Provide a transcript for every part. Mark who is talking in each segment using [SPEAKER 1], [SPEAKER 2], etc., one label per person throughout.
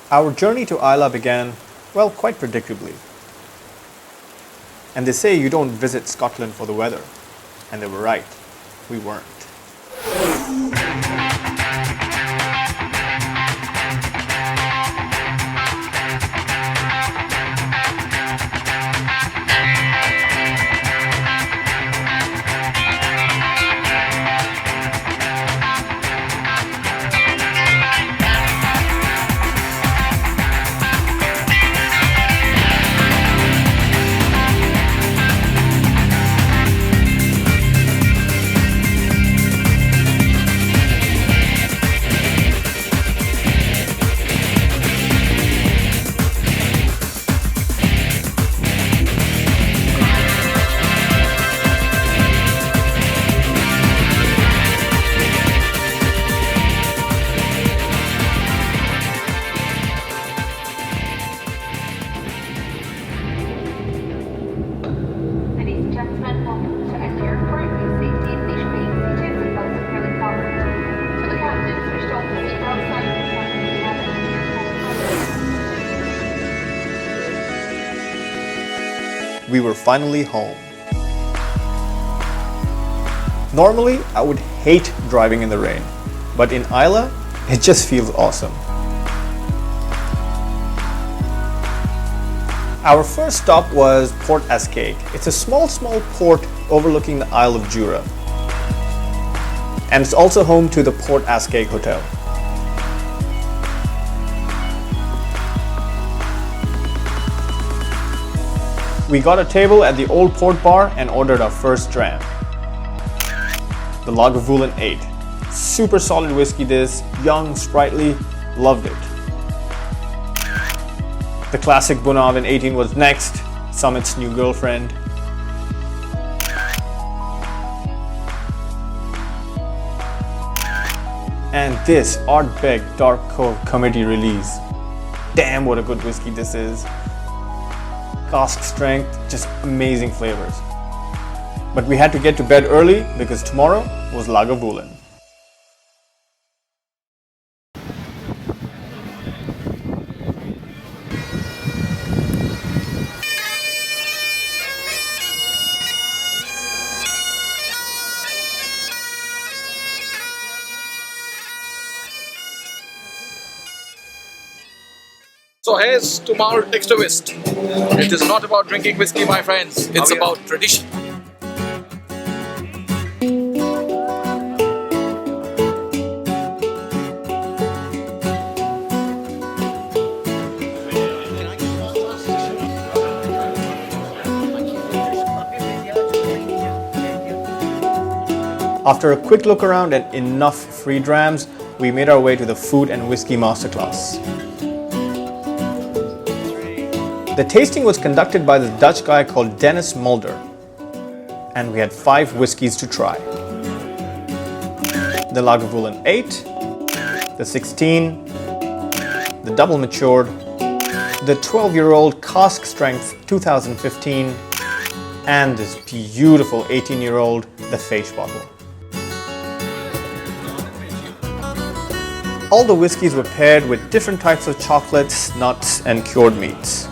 [SPEAKER 1] Our journey to Islay began, well, quite predictably. And they say you don't visit Scotland for the weather. And they were right. We weren't. We were finally home. Normally, I would hate driving in the rain, but in Islay, it just feels awesome. Our first stop was Port Askaig. It's a small port overlooking the Isle of Jura. And it's also home to the Port Askaig Hotel. We got a table at the old port bar and ordered our first dram. The Lagavulin 8. Super solid whiskey this, young, sprightly, loved it. The classic Bunnahabhain 18 was next, Summit's new girlfriend. And this Ardbeg Dark Cove Committee release. Damn, what a good whiskey this is. Cask strength, just amazing flavors. But we had to get to bed early because tomorrow was Lagavulin.
[SPEAKER 2] So here's to Malt Extravist. It is not about drinking whiskey, my friends. It's about tradition.
[SPEAKER 1] After a quick look around and enough free drams, we made our way to the food and whiskey masterclass. The tasting was conducted by this Dutch guy called Dennis Mulder, and we had 5 whiskies to try. The Lagavulin 8, the 16, the double matured, the 12-year-old cask strength 2015, and this beautiful 18-year-old, the Feis bottle. All the whiskies were paired with different types of chocolates, nuts, and cured meats.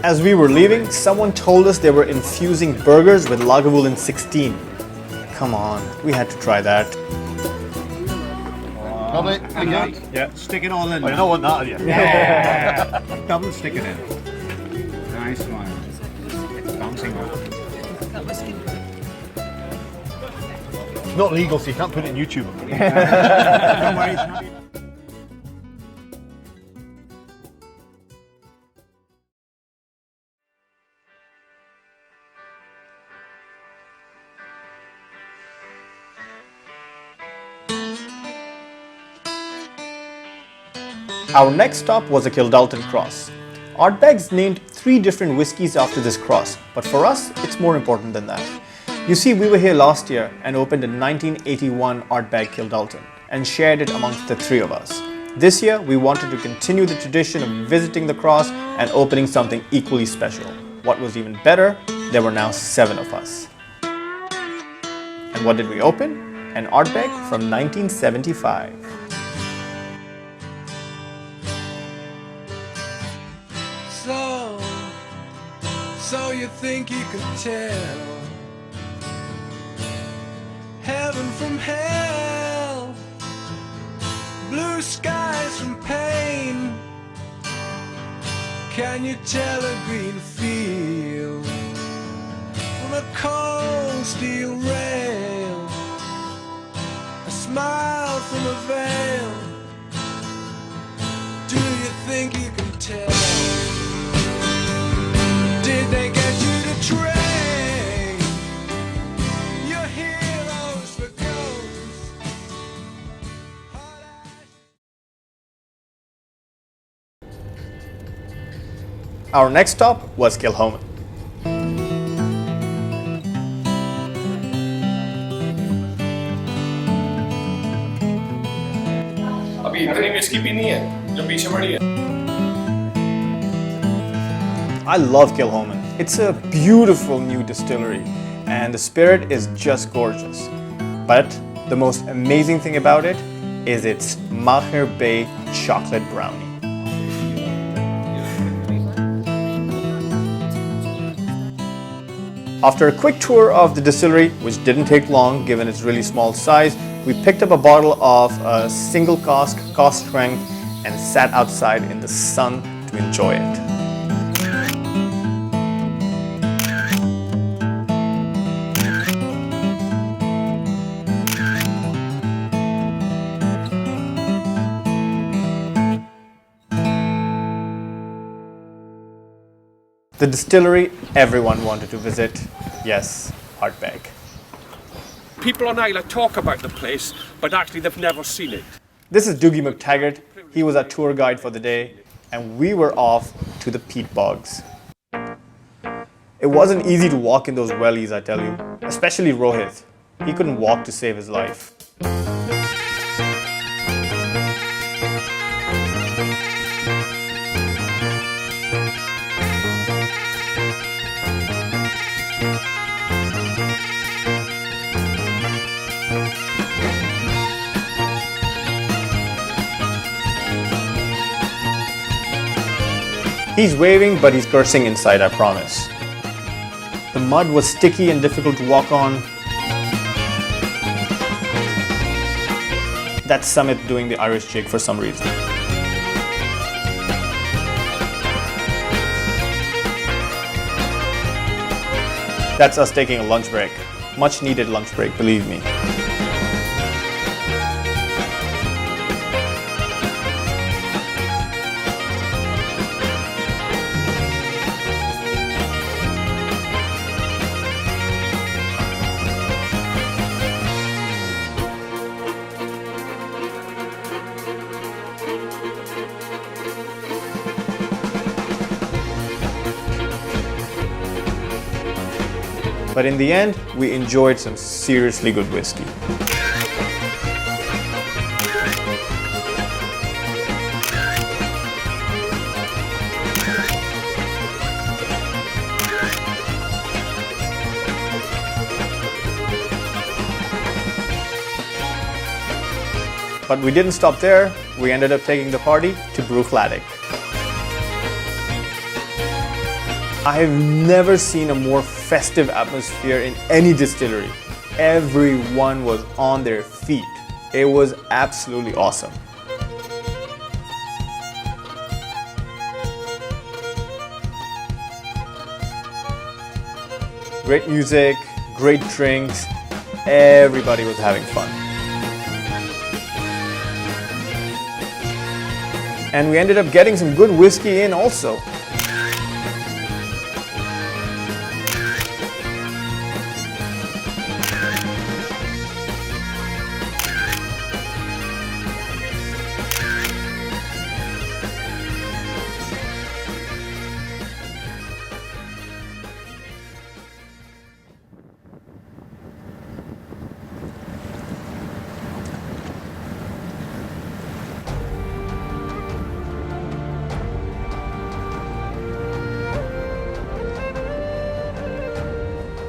[SPEAKER 1] As we were leaving, someone told us they were infusing burgers with Lagavulin 16. Come on, we had to try that.
[SPEAKER 3] Lovely, thank you.
[SPEAKER 4] Yeah, stick it all in.
[SPEAKER 3] I don't want that, yeah.
[SPEAKER 4] Yeah. Double stick it in. Nice one. It's bouncing off.
[SPEAKER 3] It's not legal, so you can't put it in YouTube.
[SPEAKER 4] Don't worry, it's not.
[SPEAKER 1] Our next stop was a Kildalton cross. Ardbeg's named 3 different whiskies after this cross, but for us, it's more important than that. You see, we were here last year and opened a 1981 Ardbeg Kildalton and shared it amongst the 3 of us. This year, we wanted to continue the tradition of visiting the cross and opening something equally special. What was even better, there were now 7 of us. What did we open? An Ardbeg from 1975.
[SPEAKER 5] So you think you could tell heaven from hell, blue skies from pain? Can you tell a green field from a cold steel rail, a smile from a veil? Do you think you can tell? Did they get you to train your heroes for ghosts?
[SPEAKER 1] Our next stop was Kilchoman.
[SPEAKER 2] अभी इतनी whiskey पीनी है जो पीछे पड़ी है.
[SPEAKER 1] I love Kilchoman. It's a beautiful new distillery and the spirit is just gorgeous. But the most amazing thing about it is its Mahir Bay chocolate brownie. After a quick tour of the distillery, which didn't take long given its really small size, we picked up a bottle of a single cask strength and sat outside in the sun to enjoy it. The distillery everyone wanted to visit, yes, Ardbeg.
[SPEAKER 6] People on Islay talk about the place, but actually they've never seen it.
[SPEAKER 1] This is Doogie McTaggart. He was our tour guide for the day, and we were off to the peat bogs. It wasn't easy to walk in those wellies, I tell you, especially Rohit. He couldn't walk to save his life. He's waving, but he's cursing inside, I promise. The mud was sticky and difficult to walk on. That's Summit doing the Irish jig for some reason. That's us taking a lunch break. Much needed lunch break, believe me. But in the end, we enjoyed some seriously good whiskey. But we didn't stop there. We ended up taking the party to Bruichladdich. I have never seen a more festive atmosphere in any distillery. Everyone was on their feet. It was absolutely awesome. Great music, great drinks, everybody was having fun. And we ended up getting some good whiskey in also.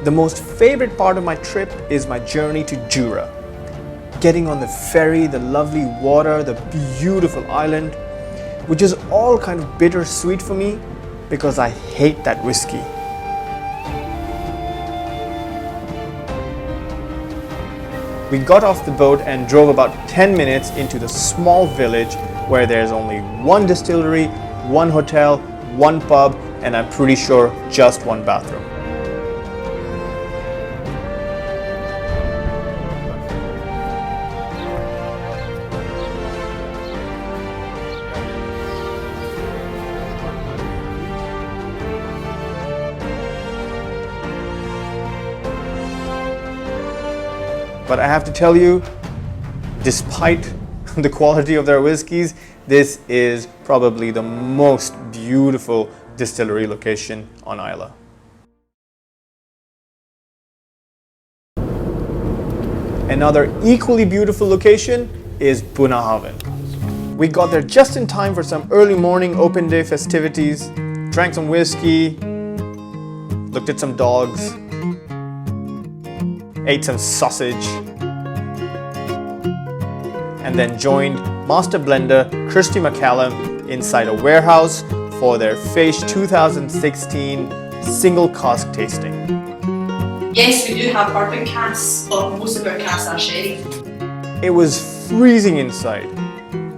[SPEAKER 1] The most favorite part of my trip is my journey to Jura. Getting on the ferry, the lovely water, the beautiful island, which is all kind of bittersweet for me because I hate that whiskey. We got off the boat and drove about 10 minutes into the small village where there's only one distillery, one hotel, one pub, and I'm pretty sure just one bathroom. But I have to tell you, despite the quality of their whiskies, this is probably the most beautiful distillery location on Islay. Another equally beautiful location is Bunnahabhain. We got there just in time for some early morning open day festivities, drank some whiskey, looked at some dogs, ate some sausage, and then joined master blender Kirsty McCallum inside a warehouse for their Feis 2016 single cask tasting.
[SPEAKER 7] Yes, we do have Ardbeg casks, but most of our casks are sherry.
[SPEAKER 1] It was freezing inside.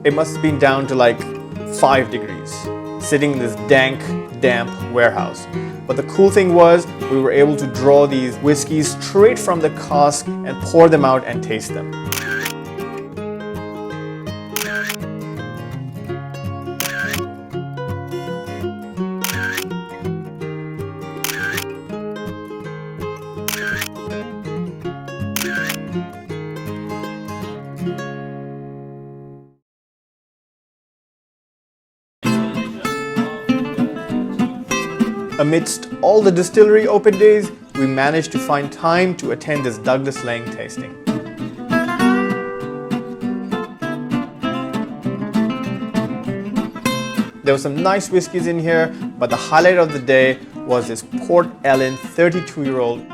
[SPEAKER 1] It must have been down to like 5 degrees, sitting in this dank, damp warehouse. But the cool thing was we were able to draw these whiskies straight from the cask and pour them out and taste them. Amidst all the distillery open days, we managed to find time to attend this Douglas Laing tasting. There were some nice whiskies in here, but the highlight of the day was this Port Ellen 32-year-old.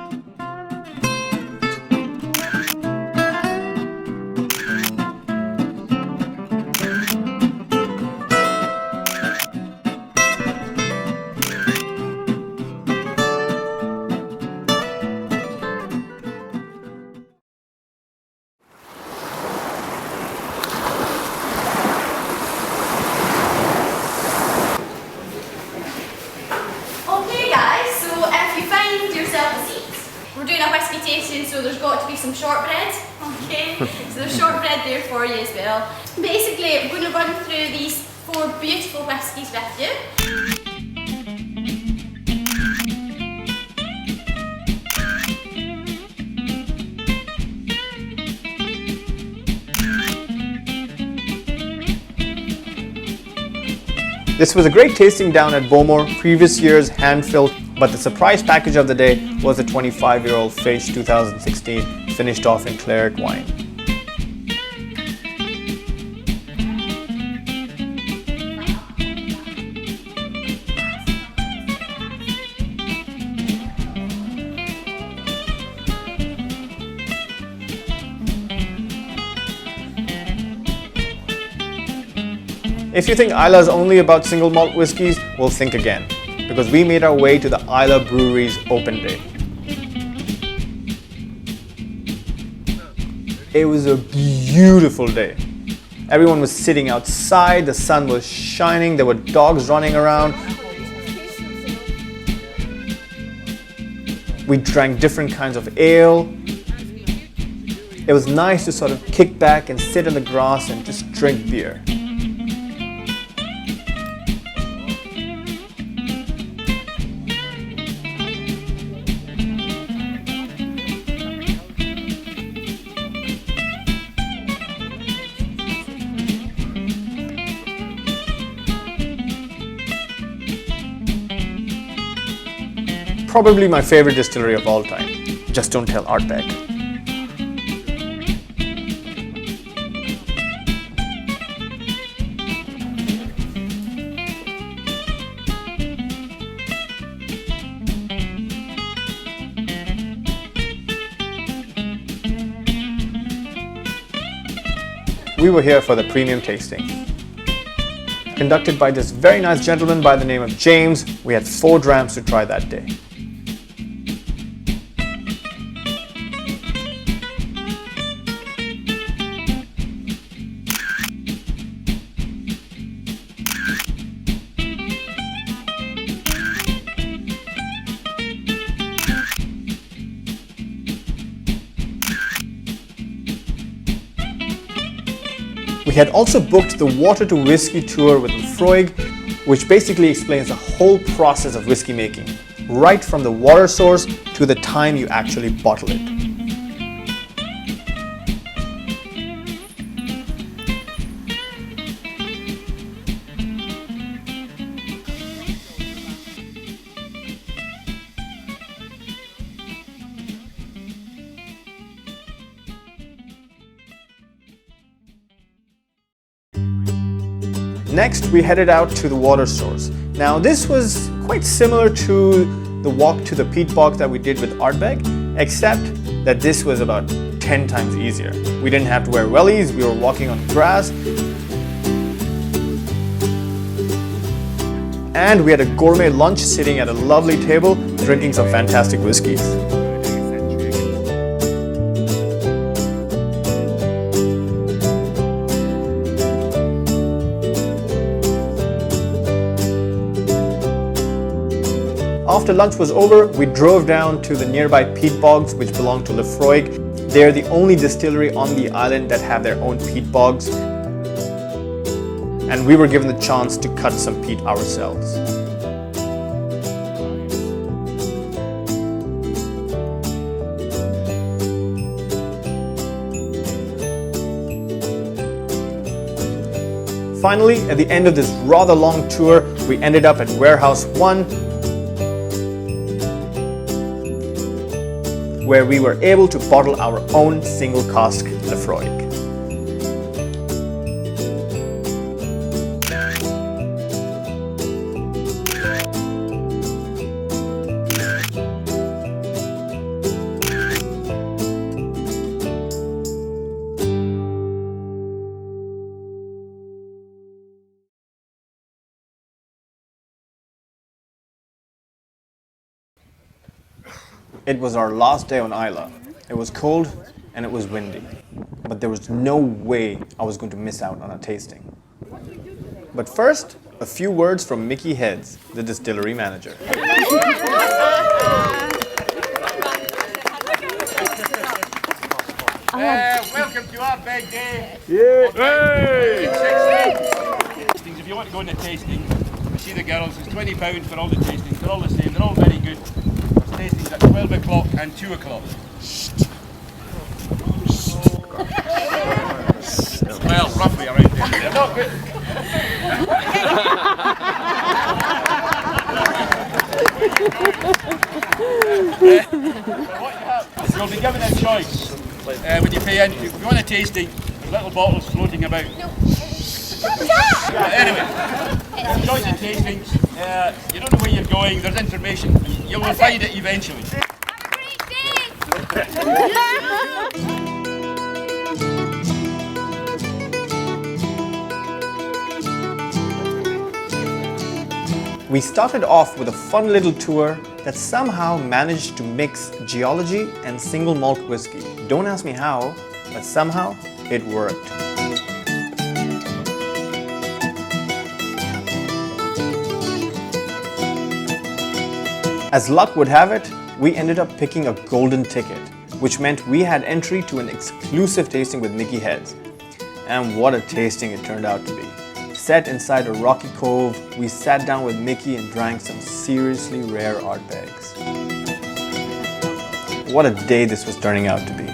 [SPEAKER 8] We're doing a whisky tasting, so there's got to be some shortbread, okay? So there's shortbread there for you as well. Basically, I'm going to run through these 4 beautiful whiskies with you.
[SPEAKER 1] This was a great tasting down at Bowmore, previous year's hand-filled, but the surprise package of the day was a 25-year-old Feis 2016, finished off in claret wine. If you think Islay is only about single malt whiskies, well, think again, because we made our way to the Islay Brewery's open day. It was a beautiful day. Everyone was sitting outside, the sun was shining, there were dogs running around. We drank different kinds of ale. It was nice to sort of kick back and sit in the grass and just drink beer. Probably my favorite distillery of all time. Just don't tell Ardbeg. we were here for the premium tasting. Conducted by this very nice gentleman by the name of James, we had 4 drams to try that day. We had also booked the water to whiskey tour with Laphroaig, which basically explains the whole process of whiskey making, right from the water source to the time you actually bottle it. Next, we headed out to the water source. Now, this was quite similar to the walk to the peat bog that we did with Ardbeg, except that this was about 10 times easier. We didn't have to wear wellies, we were walking on grass, and we had a gourmet lunch sitting at a lovely table, drinking some fantastic whiskies. After lunch was over, we drove down to the nearby peat bogs, which belong to Laphroaig. They're the only distillery on the island that have their own peat bogs. And we were given the chance to cut some peat ourselves. Finally, at the end of this rather long tour, we ended up at Warehouse 1, where we were able to bottle our own single cask Laphroaig. It was our last day on Islay. It was cold and it was windy, but there was no way I was going to miss out on a tasting. But first, a few words from Mickey Heads, the distillery manager.
[SPEAKER 4] Welcome to Ardbeg Day.
[SPEAKER 3] Yeah.
[SPEAKER 4] Hey! If you want to go in the tasting, you see the girls, it's £20 for all the tastings. They're all the same, they're all very good. There's tastings at 12 o'clock and 2 o'clock. Well, roughly around there. They're not good. You'll be given a choice when you pay in. If you want a tasting, little bottles floating about. Anyway, choice of tastings. You don't know where you're going. There's information. You will find it eventually.
[SPEAKER 8] Have a great day!
[SPEAKER 1] We started off with a fun little tour that somehow managed to mix geology and single malt whiskey. Don't ask me how, but somehow it worked. As luck would have it, we ended up picking a golden ticket, which meant we had entry to an exclusive tasting with Mickey Heads. And what a tasting it turned out to be. Set inside a rocky cove, we sat down with Mickey and drank some seriously rare Ardbegs. What a day this was turning out to be.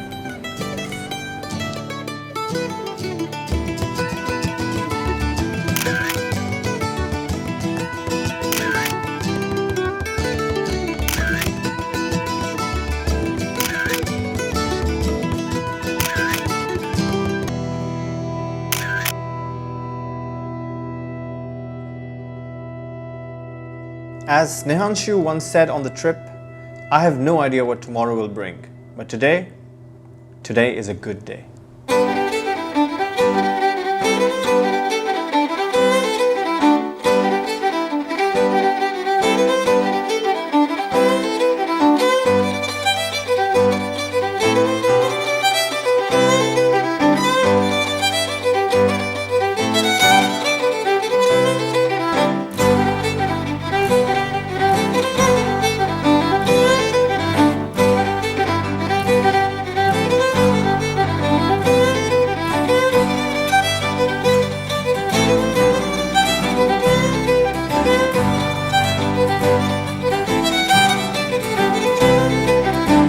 [SPEAKER 1] As Snehanshu once said on the trip, I have no idea what tomorrow will bring, but today is a good day.